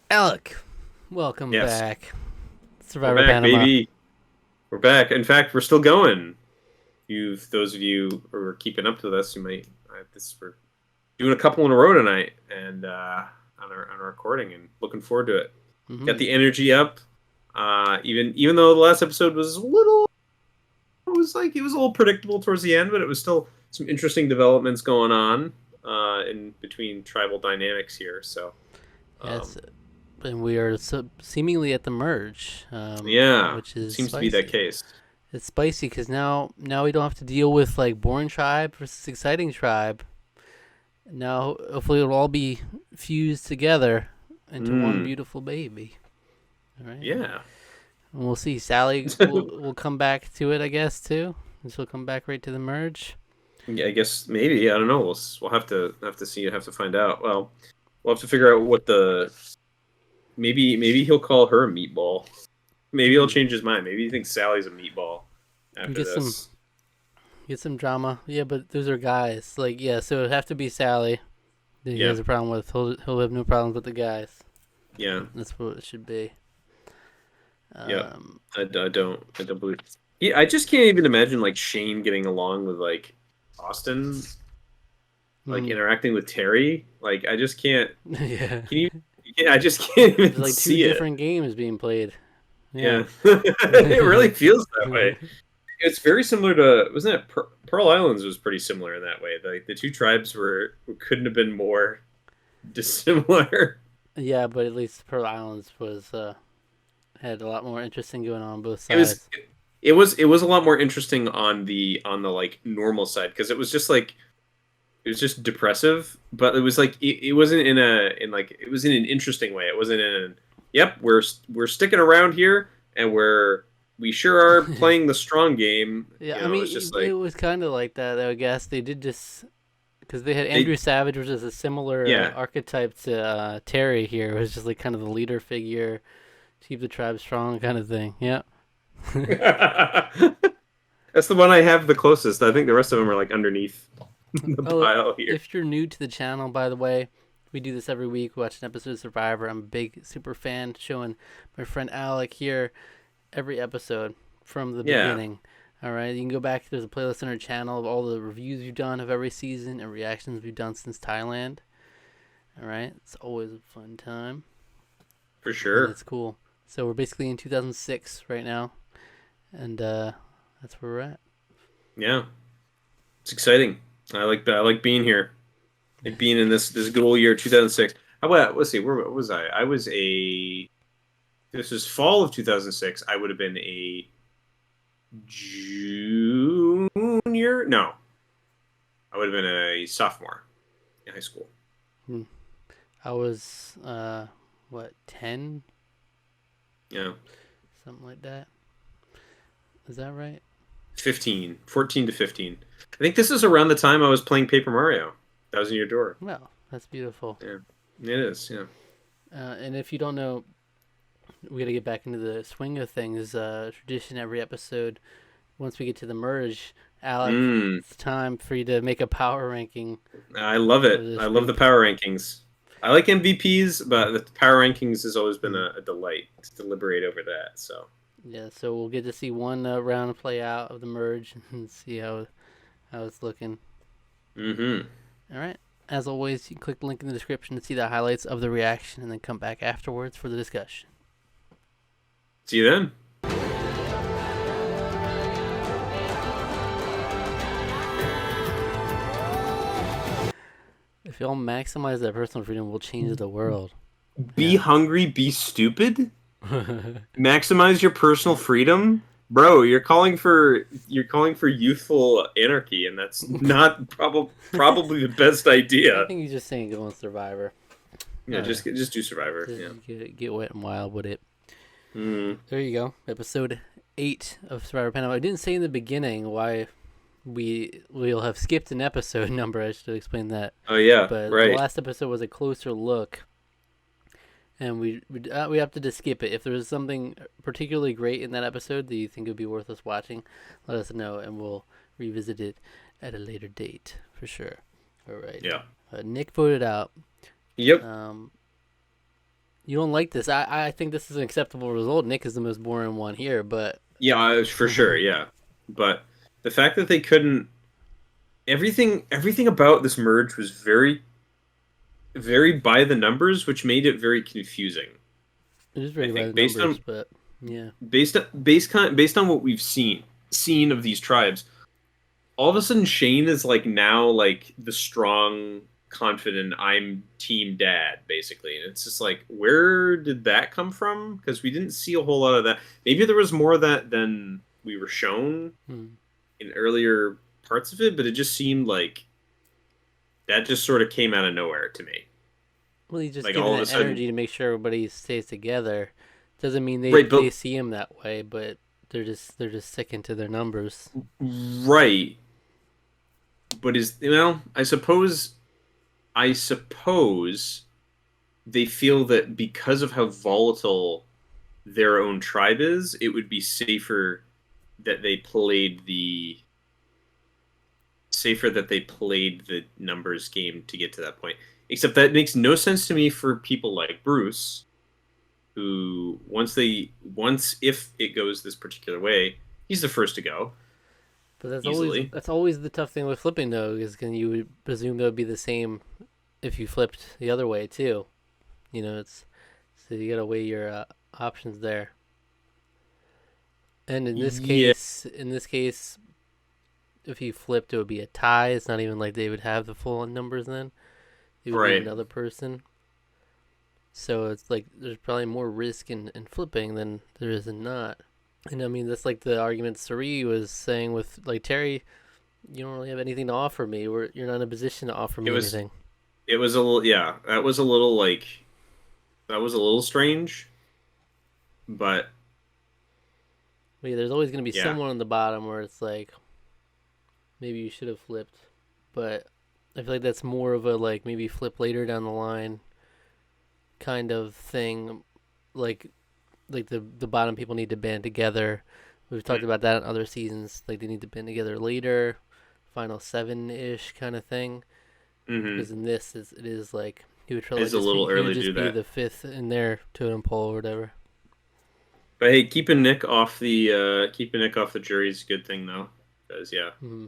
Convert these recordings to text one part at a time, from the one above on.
Alec, welcome Yes, back. we're Survivor back, Panama. baby. We're back. In fact, we're still going. Those of you who are keeping up to this, you might. We're doing a couple in a row tonight, and on our recording, and looking forward to it. Got hmm the energy up. Even though the last episode was a little, it was a little predictable towards the end, but it was still some interesting developments going on in between tribal dynamics here. So, Yes, um, and we are seemingly at the merge, yeah, which it is seems to be that spicy. case. It's spicy because now we don't have to deal with like boring tribe versus exciting tribe. Now, hopefully, it'll all be fused together into one Mm, beautiful baby. All right, yeah. and we'll see. Sally will come back to it, I guess, too, and she'll come back right to the merge. Yeah, I guess maybe I don't know. We'll have to see. Have to find out. Well, we'll have to figure out what the maybe he'll call her a meatball. Maybe he'll Hmm. change his mind. Maybe he thinks Sally's a meatball after Get some this. Get some drama. Yeah, but those are guys. Like, yeah, so it'd have to be Sally that he Yeah, has a problem with. He'll have no problems with the guys. yeah, That's what it should be. yeah. Um, I don't believe. Yeah, I just can't even imagine like Shane getting along with like Austin, like mm, interacting with Terry. Like I just can't. yeah. Can you? Yeah, I just can't There's even like two see it. different games being played. Yeah. Yeah, it really feels that way. It's very similar to wasn't it Pearl Islands was pretty similar in that way. The two tribes couldn't have been more dissimilar. Yeah, but at least Pearl Islands was had a lot more interesting going on both It was sides. it was a lot more interesting on the like normal side because it was just depressive, but it was like it wasn't in like it was in an interesting way. It wasn't in an yep, we're sticking around here and we sure are playing the strong game. Yeah, You I know, mean it's just it like was kind of like that. I guess they did just because they had they Andrew Savage, which is a similar yeah. archetype to Terry here. It was just like kind of the leader figure, keep the tribe strong kind of thing. Yeah. That's the one I have the closest. I think the rest of them are like underneath the Oh, pile here. if you're new to the channel, by the way, we do this every week. We watch an episode of Survivor. I'm a big super fan, showing my friend Alec here every episode from the Yeah, beginning. All right, you can go back. There's a playlist on our channel of all the reviews we've done of every season and reactions we've done since Thailand. All right, it's always a fun time, for and sure. it's cool. So we're basically in 2006 right now, and that's where we're at. Yeah, it's exciting. I like being here. Like being in this good old year 2006. How about let's see, where was I? I was a this was fall of 2006. I would have been a junior. No, I would have been a sophomore in high school. Hmm. I was what 10, Yeah, something like that. Is that right? 15, 14 to 15. I think this is around the time I was playing Paper Mario. That was in your door. Well, that's beautiful. Yeah, it is. Yeah. And if you don't know, we got to get back into the swing of things. Tradition every episode. Once we get to the merge, Alec, Mm, it's time for you to make a power ranking I love for it. this I love the group. power rankings. I like MVPs, but the power rankings has always been Hmm. a delight to deliberate over that. So, Yeah, so we'll get to see one round play out of the merge and see how it's looking. mm-hmm. All right. As always, you can click the link in the description to see the highlights of the reaction, and then come back afterwards for the discussion. See you then. If y'all maximize that personal freedom, we'll change the world. Be Yeah. hungry, be stupid. Maximize your personal freedom, bro. You're calling for youthful anarchy, and that's not probably the best I idea. think he's just saying go on Survivor. Yeah, Uh, just do Survivor. just Yeah. get wet and wild with it. Mm. There you go. Episode 8 of Survivor Panama. I didn't say in the beginning why we'll have skipped an episode number. I should explain that. Oh yeah, But the right. last episode was a closer look, and we opted to skip it. If there was something particularly great in that episode that you think would be worth us watching, let us know, and we'll revisit it at a later date for sure. All right. Yeah. Nick voted out. Yep. Um, You don't like this. I think this is an acceptable result. Nick is the most boring one here, but Yeah, for sure. Yeah, but the fact that they couldn't everything about this merge was very by the numbers, which made it very confusing. it is I very by the think based numbers. on But yeah, based on what we've seen of these tribes, all of a sudden Shane is like now like the strong, confident I'm team dad basically, and it's just like where did that come from? Because we didn't see a whole lot of that. Maybe there was more of that than we were shown hmm. in earlier parts of it, but it just seemed like that just sort of came out of nowhere to me. Well, he's just Like giving all of a that sudden, energy to make sure everybody stays together. Doesn't mean right? they But see him that way, but they're just sticking to their numbers. right, but is I suppose they feel that because of how volatile their own tribe is, it would be that they played the safer that they played the numbers game to get to that point. Except that makes no sense to me for people like Bruce, who once if it goes this particular way, he's the first to go But easily. that's always the tough thing with flipping though, is can you would presume that would be the same if you flipped the other way too. You know, it's so you gotta weigh your options there. And Yeah, in this case, if he flipped, it would be a tie. It's not even like they would have the full numbers then. It would be right. another person. So it's like there's probably more risk in flipping than there is in not. And I mean, that's like the argument Sari was saying with like Terry. You don't really have anything to offer me. You're not in a position to offer It me was anything. it was a little yeah, that was a little strange, but But yeah, there's always gonna be yeah. someone on the bottom where it's like maybe you should have flipped, but I feel like that's more of a like maybe flip later down the line kind of thing. Like the bottom people need to band together. We've talked about that in other seasons. Like they need to band together later, final seven ish kind of thing. Mm-hmm. Because in this, it is like It's a little he would early to just do be that. the fifth in their totem pole or whatever. But hey, keeping Nick off the jury is a good thing though, because yeah, Mm-hmm.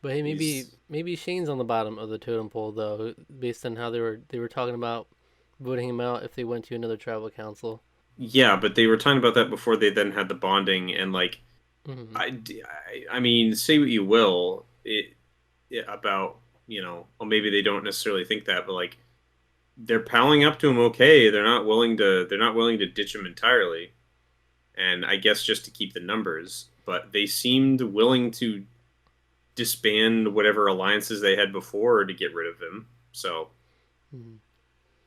But hey, he's maybe Shane's on the bottom of the totem pole though, based on how they were talking about voting him out if they went to another tribal council. yeah, but they were talking about that before they then had the bonding and like Mm-hmm. I mean, say what you will about well maybe they don't necessarily think that, but like they're palling up to him okay. They're not willing to ditch him entirely, and I guess just to keep the numbers, but they seemed willing to disband whatever alliances they had before to get rid of him. So Mm-hmm.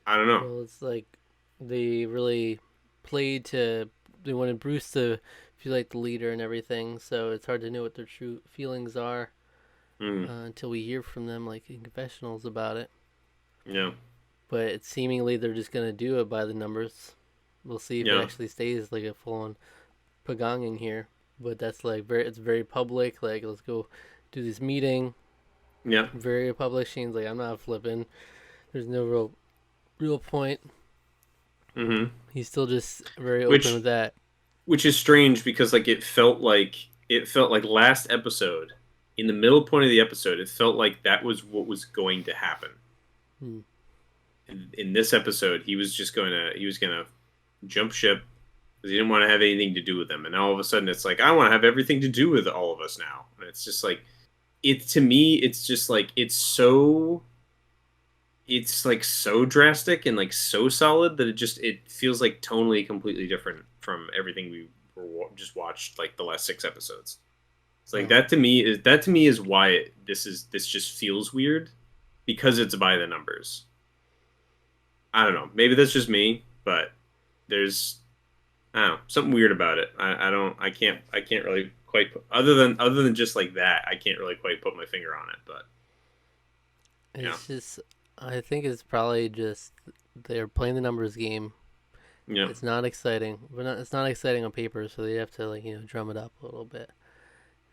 I don't know. Well, it's like they really played to. They wanted Bruce to feel like the leader and everything, so it's hard to know what their true feelings are Mm, until we hear from them, like in confessionals about it. yeah, But it's seemingly they're just gonna do it by the numbers. We'll see if it yeah, actually stays like a full on pagonging here. But that's like it's very public. Like let's go do this meeting. yeah. Very public. Shane's like I'm not flipping. There's no real point. Hmm. He's still just very open with Which that. which is strange because like it felt like last episode, in the middle point of the episode, it felt like that was what was going to happen. Hmm. In this episode, he was gonna jump ship because he didn't want to have anything to do with them, and now all of a sudden it's like I want to have everything to do with all of us now, and it's just like it to me, it's just like it's like so drastic and like so solid that it feels like tonally completely different from everything we just watched like the last 6 episodes. It's like Oh. that to me is why this just feels weird because it's by the numbers. I don't know. Maybe that's just me, but there's I don't know something weird about it. I don't I can't really quite other than just like that. I can't really quite put my finger on it, but yeah, It's just I think it's probably just they're playing the numbers game. yeah. It's not exciting. It's not exciting on paper, so they have to like drum it up a little bit.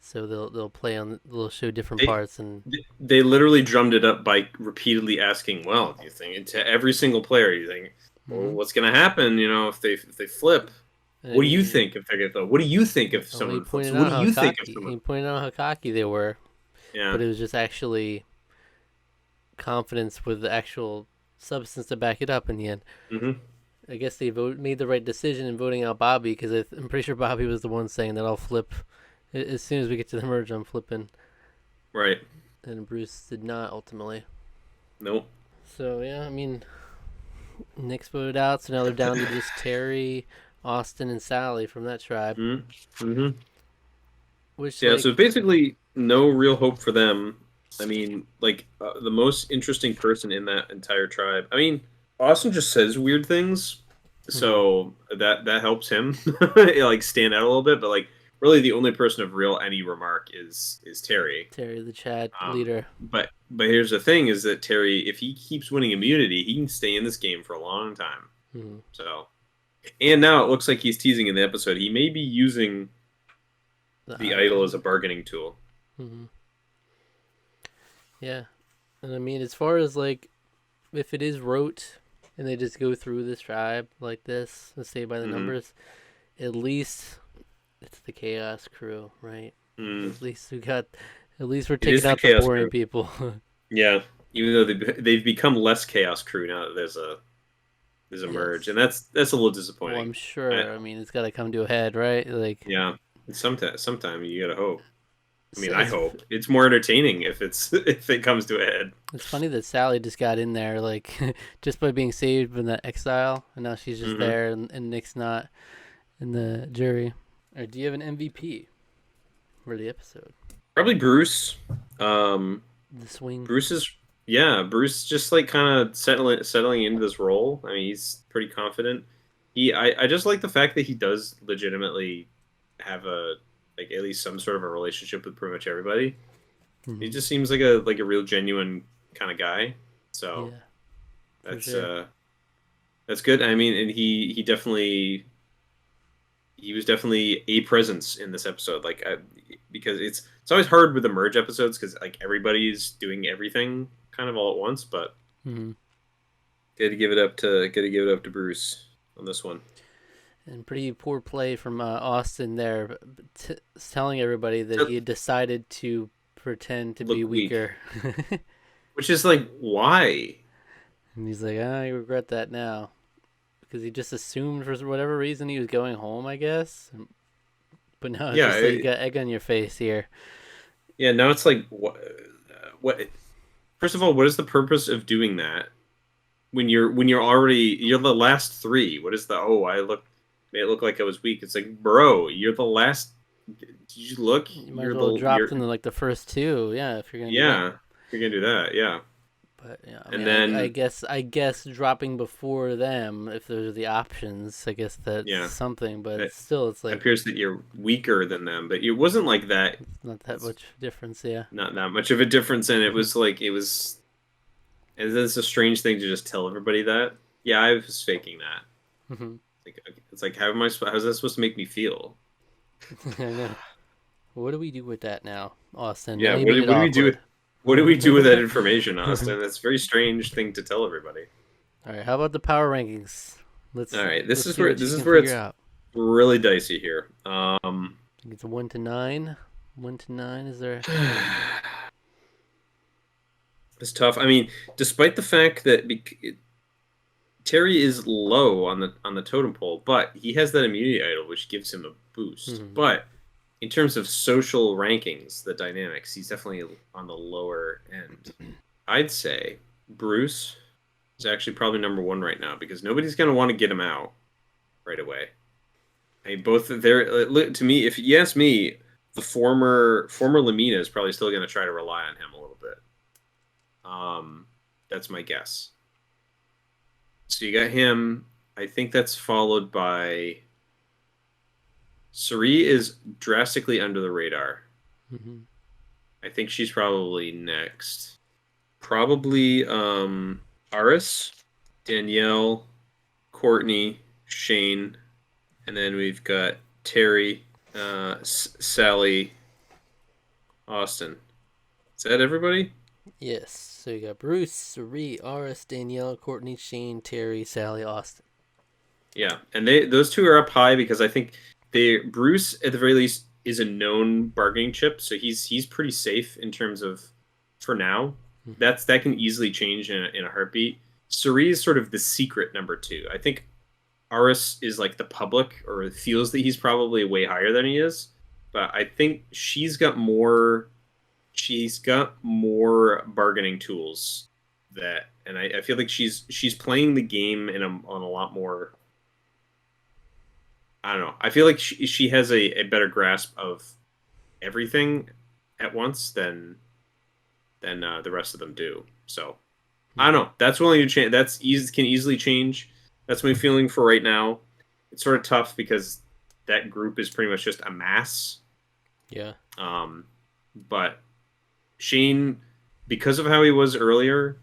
So they'll show different They parts and they literally drummed it up by repeatedly asking, "Well, do you think?" And to every single player, you think, well, Mm-hmm. what's gonna happen? If they flip. And What then do you think if they get though? What do you think if well, he someone flips? pointed What out do how you think if cocky. someone? He pointed out how cocky they were, Yeah. but it was just actually confidence with the actual substance to back it up in the end. Hmm. I guess they made the right decision in voting out Bobby because I'm pretty sure Bobby was the one saying that I'll flip as soon as we get to the merge. I'm flipping, Right. and Bruce did not ultimately. Nope. So yeah, I mean, Nick's voted out, so now they're down to just Terry, Austin, and Sally from that tribe. Mm-hmm. Which Yeah. So like, basically, no real hope for them. I mean, like the most interesting person in that entire tribe. I mean, Austin just says weird things, mhm, so that helps him like stand out a little bit. But like, really, the only person of real any remark is Terry. Terry, the Chad leader. But here's the thing: is that Terry, if he keeps winning immunity, he can stay in this game for a long time. Mhm. So, and now it looks like he's teasing in the episode. He may be using The the idol as idol. a bargaining tool. Hmm. Yeah, and I mean, as far as like, if it is rote, and they just go through this tribe like this, and say by the Hmm. numbers, at least it's the chaos crew, right? Mm. At least we got. At least we're It taking is the out the chaos boring crew. people. Yeah, even though they've become less chaos crew now that there's a merge, Yes. and that's a little Well, disappointing. I'm I, sure. I mean, it's got to come to a head, right? Like, yeah, sometime you gotta hope. I mean, I it's hope it's more entertaining if it's if it comes to a head. it's funny that Sally just got in there, like, just by being saved from that exile, and now she's just Hmm. there, and Nick's not in the jury. Or do you have an MVP for the episode? Probably Bruce. Um, The swing. Bruce is yeah, Bruce just like kind of settling into this role. I mean, he's pretty confident. I just like the fact that he does legitimately have a like at least some sort of a relationship with pretty much everybody. He Hmm. just seems like a real genuine kind of guy. So Yeah, for that's sure. uh that's good. I mean, and he was definitely a presence in this episode. Because it's always hard with the merge episodes because like everybody's doing everything kind of all at once. But Hmm. got to give it up to Bruce on this one. And pretty poor play from Austin there, telling everybody that So, he had decided to pretend to be look weak, weaker. which is like why? And he's like, I regret that now. Because he just assumed for whatever reason he was going home, I guess. But now it's Yeah, just like you got egg on your face here. yeah. Now it's like what? First of all, what is the purpose of doing that when you're already you're the last three? What is the I made it look like I was weak? It's like, bro, you're the last. Did you look? You might as You're well the drop you're them to like the first two, yeah, if you're gonna do that. yeah. You're gonna do that, yeah. But yeah, I mean, And I then guess dropping before them, if those are the options, I guess that's yeah, something. But it still, it's like appears that you're weaker than them, but it wasn't like that. it's not that It's much difference, yeah. not that much of a difference, and it was like it was. And it's a strange thing to just tell everybody that. Yeah, I was faking that. It's like how am I? How's that supposed to make me feel? I know. What do we do with that now, Austin? Now Yeah, you made it what do we do? awkward. What do we do with that information, All Austin? That's a very strange thing to tell everybody. right, how about the power rankings? All right, Let's see what this you is can where figure it's out. really dicey here. I think it's 1 to 9. 1 to 9. Is there? It's tough. I mean, despite the fact that Terry is low on the totem pole, but he has that immunity idol, which gives him a boost. Hmm. But in terms of social rankings, the dynamics, he's definitely on the lower end. I'd say Bruce is actually probably number one right now because nobody's going to want to get him out right away. I mean, both they're to me. If you ask me, the former Lamina is probably still going to try to rely on him a little bit. That's my guess. So you got him. I think that's followed by Suri is drastically under the radar. Hmm. I think she's probably next. Probably Aris, Danielle, Courtney, Shane, and then we've got Terry, Sally, Austin. Is that everybody? Yes. So you got Bruce, Sari, Aris, Danielle, Courtney, Shane, Terry, Sally, Austin. Yeah, and those two are up high because I think Bruce at the very least is a known bargaining chip, so he's pretty safe in terms of for now. Mm-hmm. That can easily change in a heartbeat. Suri is sort of the secret number two. I think Aris is like the public or feels that he's probably way higher than he is, but I think she's got more bargaining tools that, and I feel like she's playing the game on a lot more. I don't know. I feel like she has a better grasp of everything at once than the rest of them do. So I don't know. That's willing to change. Can easily change. That's my feeling for right now. It's sort of tough because that group is pretty much just a mass. Yeah. But Shane, because of how he was earlier,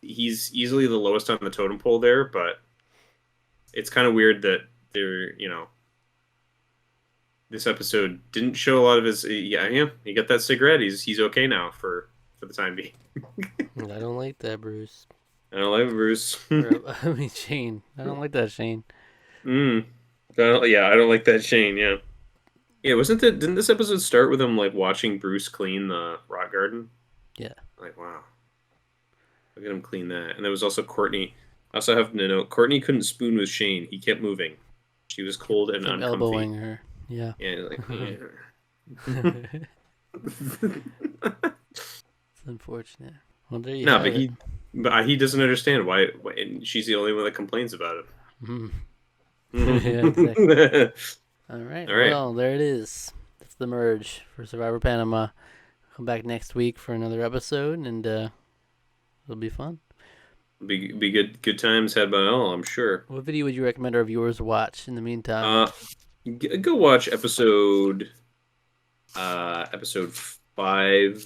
he's easily the lowest on the totem pole there. But it's kind of weird that this episode didn't show a lot of his. Yeah, he got that cigarette. He's okay now for the time being. I don't like that, Bruce. I don't like Bruce. I mean, Shane. I don't like that, Shane. I don't like that Shane. Yeah, yeah. Didn't this episode start with him like watching Bruce clean the rock garden? Yeah. Like, wow, look at him clean that. And there was also Courtney. I also have to note Courtney couldn't spoon with Shane. He kept moving. She was cold and Kept uncomfy. elbowing her. Yeah. Yeah, like. It's unfortunate. Well, there you No, have but it. he doesn't understand why, and she's the only one that complains about it. Mhm. Yeah, exactly. All right. All right. Well, there it is. That's the merge for Survivor Panama. Come back next week for another episode, and it'll be fun. Be good times had by all, I'm sure. What video would you recommend our viewers watch in the meantime? Go watch episode 5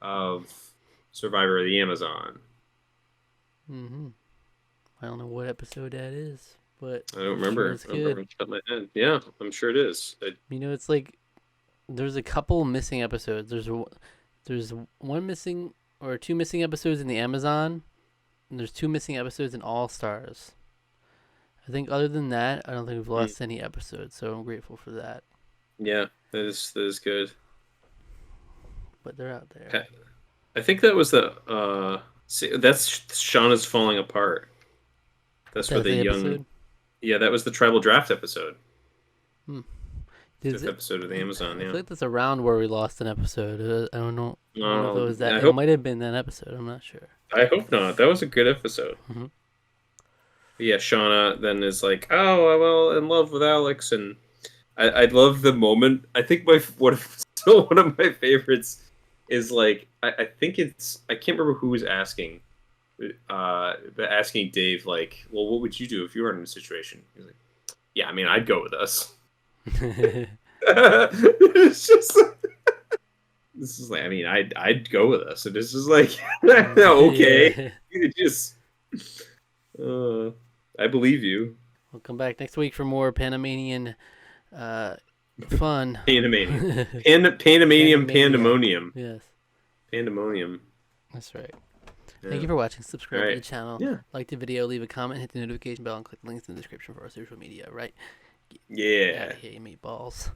of Survivor of the Amazon. Mm-hmm. I don't know what episode that is, but I don't remember. Sure it's I don't remember good. off the top of my head. Yeah, I'm sure it is. It's like there's a couple missing episodes. There's one missing or two missing episodes in the Amazon, and there's two missing episodes in All Stars. I think other than that, I don't think we've lost any episodes, so I'm grateful for that. Yeah, that is good. But they're out there. Okay. I think that was that's Shauna's falling apart. That's where That's the the young. episode? Yeah, that was the tribal draft episode. Is Fifth it- episode of the Amazon. I Yeah. feel like that's around where we lost an episode. I don't know. I don't know if it was that. I It hope might have been that episode. I'm not sure. I hope not. That was a good episode. Mhm. But yeah, Shauna then is like, "Oh, well, in love with Alex," and I love the moment. I think still one of my favorites is like I think I can't remember who was asking, but asking Dave like, "Well, what would you do if you were in a situation?" He's like, "Yeah, I mean, I'd go with us." It's just this is like, I mean, I'd go with us, and this is like, okay, Yeah. just I believe you. We'll come back next week for more Panamanian fun. Panamanian, Panamania. pandemonium, Yes, pandemonium. that's right. Yeah. Thank you for watching. Subscribe to Alright. the channel. Yeah. Like the video, leave a comment, hit the notification bell, and click the links in the description for our social media. Right? Yeah. Out of here, you meatballs.